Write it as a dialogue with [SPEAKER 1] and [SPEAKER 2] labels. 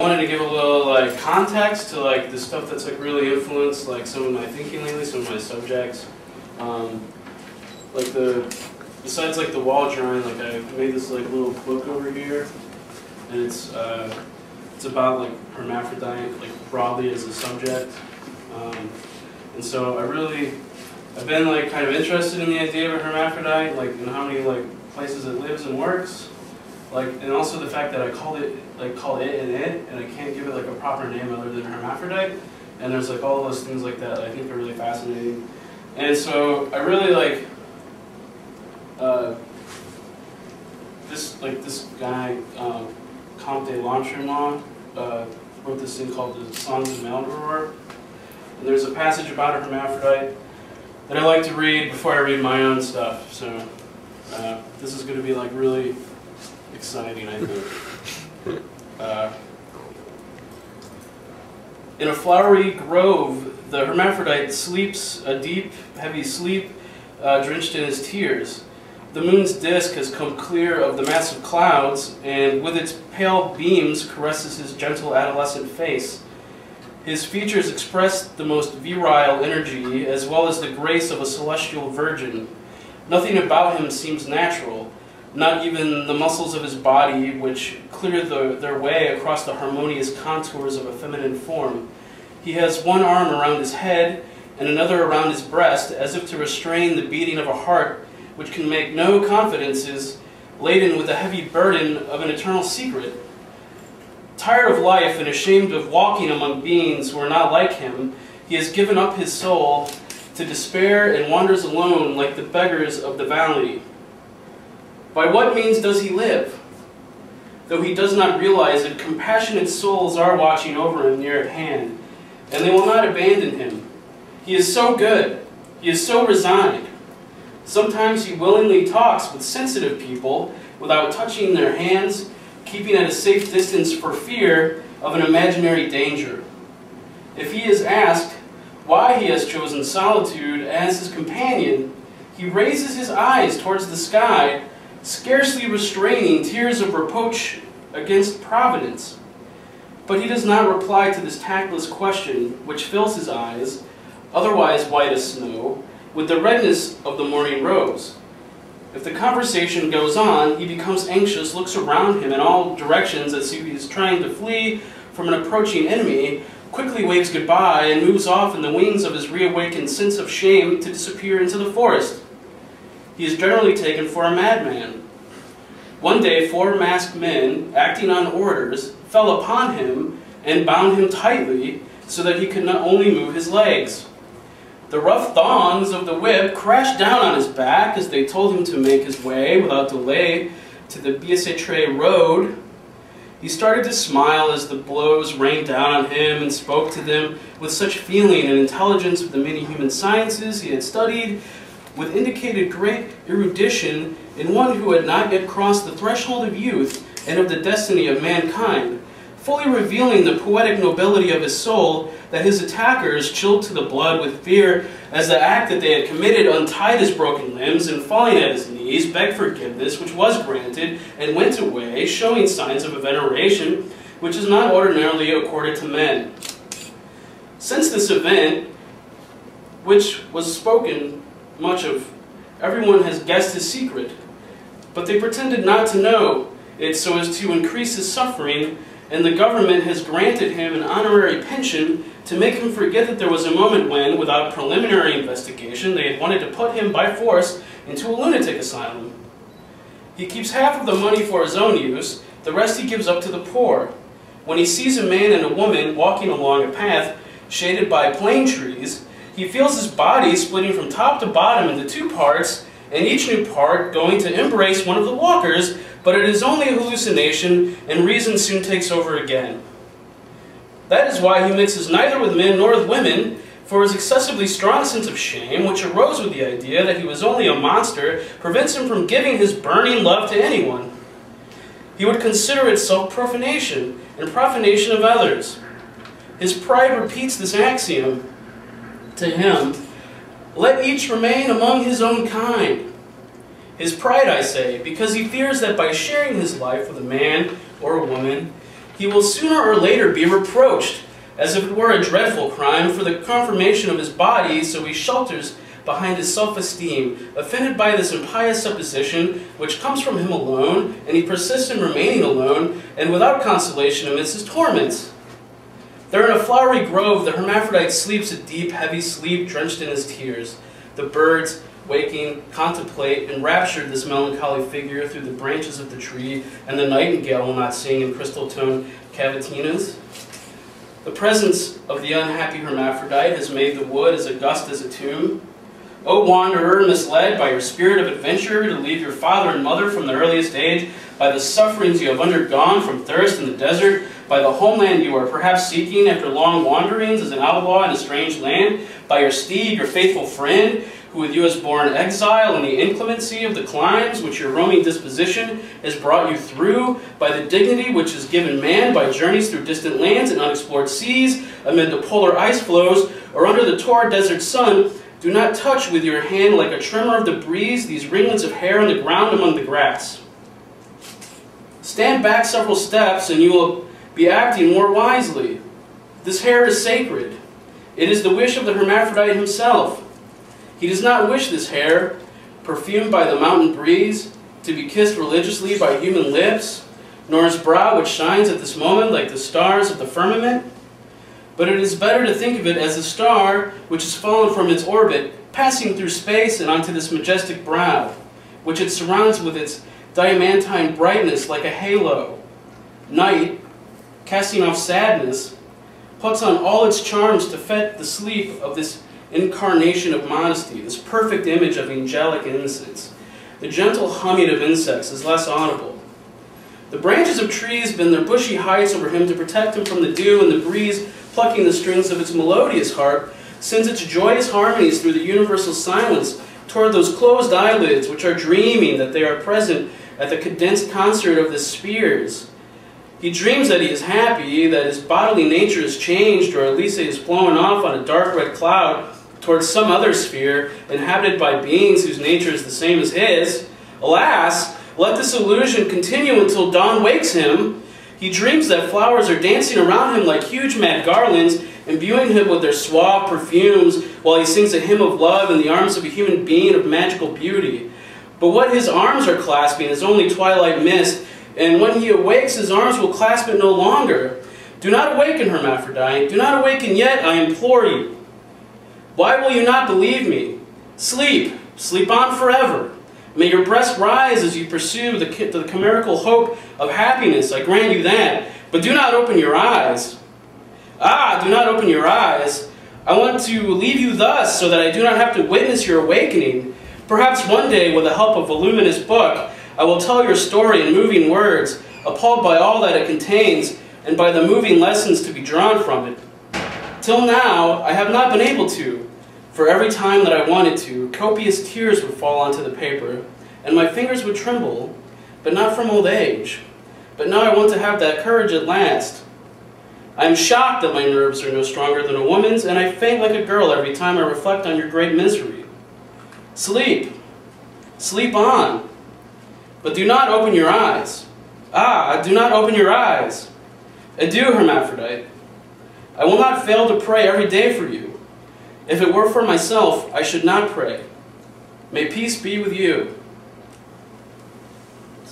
[SPEAKER 1] I wanted to give a little like context to like the stuff that's like really influenced like some of my thinking lately, some of my subjects. Like besides like the wall drawing, like I made this like little book over here, and it's about like hermaphrodite, like broadly as a subject. And so I've been like kind of interested in the idea of a hermaphrodite, like in how many like places it lives and works, like, and also the fact that I call it and it, and I can't give it like a proper name other than hermaphrodite. And there's like all those things like that I think are really fascinating. And so I really like this guy Comte Lautréamont wrote this thing called the Chants of Maldoror. And there's a passage about a hermaphrodite that I like to read before I read my own stuff. So this is going to be like really exciting, I think. In a flowery grove, the hermaphrodite sleeps a deep, heavy sleep, drenched in his tears. The moon's disk has come clear of the massive clouds, and with its pale beams caresses his gentle adolescent face. His features express the most virile energy, as well as the grace of a celestial virgin. Nothing about him seems natural, not even the muscles of his body, which clear their way across the harmonious contours of a feminine form. He has one arm around his head, and another around his breast, as if to restrain the beating of a heart which can make no confidences, laden with the heavy burden of an eternal secret. Tired of life and ashamed of walking among beings who are not like him, he has given up his soul to despair and wanders alone like the beggars of the valley. By what means does he live? Though he does not realize it, compassionate souls are watching over him near at hand, and they will not abandon him. He is so good. He is so resigned. Sometimes he willingly talks with sensitive people without touching their hands, keeping at a safe distance for fear of an imaginary danger. If he is asked why he has chosen solitude as his companion, he raises his eyes towards the sky, scarcely restraining tears of reproach against Providence. But he does not reply to this tactless question, which fills his eyes, otherwise white as snow, with the redness of the morning rose. If the conversation goes on, he becomes anxious, looks around him in all directions as if he is trying to flee from an approaching enemy, quickly waves goodbye, and moves off in the wings of his reawakened sense of shame to disappear into the forest. He is generally taken for a madman. One day, 4 masked men, acting on orders, fell upon him and bound him tightly so that he could not only move his legs. The rough thongs of the whip crashed down on his back as they told him to make his way without delay to the Bicêtre road. He started to smile as the blows rained down on him and spoke to them with such feeling and intelligence of the many human sciences he had studied, with indicated great erudition in one who had not yet crossed the threshold of youth and of the destiny of mankind, fully revealing the poetic nobility of his soul, that his attackers, chilled to the blood with fear as the act that they had committed, untied his broken limbs and, falling at his knees, begged forgiveness, which was granted, and went away, showing signs of a veneration which is not ordinarily accorded to men. Since this event, which was spoken much of, everyone has guessed his secret, but they pretended not to know it so as to increase his suffering, and the government has granted him an honorary pension to make him forget that there was a moment when, without preliminary investigation, they had wanted to put him by force into a lunatic asylum. He keeps half of the money for his own use, the rest he gives up to the poor. When he sees a man and a woman walking along a path shaded by plane trees, he feels his body splitting from top to bottom into 2 parts, and each new part going to embrace one of the walkers, but it is only a hallucination, and reason soon takes over again. That is why he mixes neither with men nor with women, for his excessively strong sense of shame, which arose with the idea that he was only a monster, prevents him from giving his burning love to anyone. He would consider it self-profanation, and profanation of others. His pride repeats this axiom to him: let each remain among his own kind. His pride, I say, because he fears that by sharing his life with a man or a woman, he will sooner or later be reproached, as if it were a dreadful crime, for the conformation of his body, so he shelters behind his self-esteem, offended by this impious supposition, which comes from him alone, and he persists in remaining alone, and without consolation amidst his torments. There in a flowery grove, the hermaphrodite sleeps a deep, heavy sleep, drenched in his tears. The birds, waking, contemplate, enraptured this melancholy figure through the branches of the tree, and the nightingale will not sing in crystal-toned cavatinas. The presence of the unhappy hermaphrodite has made the wood as august as a tomb. O wanderer, misled by your spirit of adventure to leave your father and mother from the earliest age, by the sufferings you have undergone from thirst in the desert, by the homeland you are perhaps seeking after long wanderings as an outlaw in a strange land, by your steed, your faithful friend, who with you has borne exile and the inclemency of the climes which your roaming disposition has brought you through, by the dignity which is given man by journeys through distant lands and unexplored seas, amid the polar ice floes, or under the torrid desert sun, do not touch with your hand like a tremor of the breeze these ringlets of hair on the ground among the grass. Stand back several steps and you will be acting more wisely. This hair is sacred. It is the wish of the hermaphrodite himself. He does not wish this hair, perfumed by the mountain breeze, to be kissed religiously by human lips, nor his brow which shines at this moment like the stars of the firmament. But it is better to think of it as a star which has fallen from its orbit, passing through space and onto this majestic brow, which it surrounds with its diamantine brightness like a halo. Night, casting off sadness, puts on all its charms to fet the sleep of this incarnation of modesty, this perfect image of angelic innocence. The gentle humming of insects is less audible. The branches of trees bend their bushy heights over him to protect him from the dew, and the breeze, plucking the strings of its melodious harp, sends its joyous harmonies through the universal silence toward those closed eyelids which are dreaming that they are present at the condensed concert of the spheres. He dreams that he is happy, that his bodily nature is changed, or at least he is flown off on a dark red cloud towards some other sphere, inhabited by beings whose nature is the same as his. Alas, let this illusion continue until dawn wakes him. He dreams that flowers are dancing around him like huge mad garlands, imbuing him with their suave perfumes, while he sings a hymn of love in the arms of a human being of magical beauty. But what his arms are clasping is only twilight mist, and when he awakes, his arms will clasp it no longer. Do not awaken, hermaphrodite. Do not awaken yet, I implore you. Why will you not believe me? Sleep. Sleep on forever. May your breast rise as you pursue the chimerical hope of happiness. I grant you that. But do not open your eyes. Ah, do not open your eyes. I want to leave you thus so that I do not have to witness your awakening. Perhaps one day, with the help of a luminous book, I will tell your story in moving words, appalled by all that it contains, and by the moving lessons to be drawn from it. Till now, I have not been able to, for every time that I wanted to, copious tears would fall onto the paper, and my fingers would tremble, but not from old age. But now I want to have that courage at last. I am shocked that my nerves are no stronger than a woman's, and I faint like a girl every time I reflect on your great misery. Sleep. Sleep on. But do not open your eyes. Ah, do not open your eyes. Adieu, hermaphrodite. I will not fail to pray every day for you. If it were for myself, I should not pray. May peace be with you.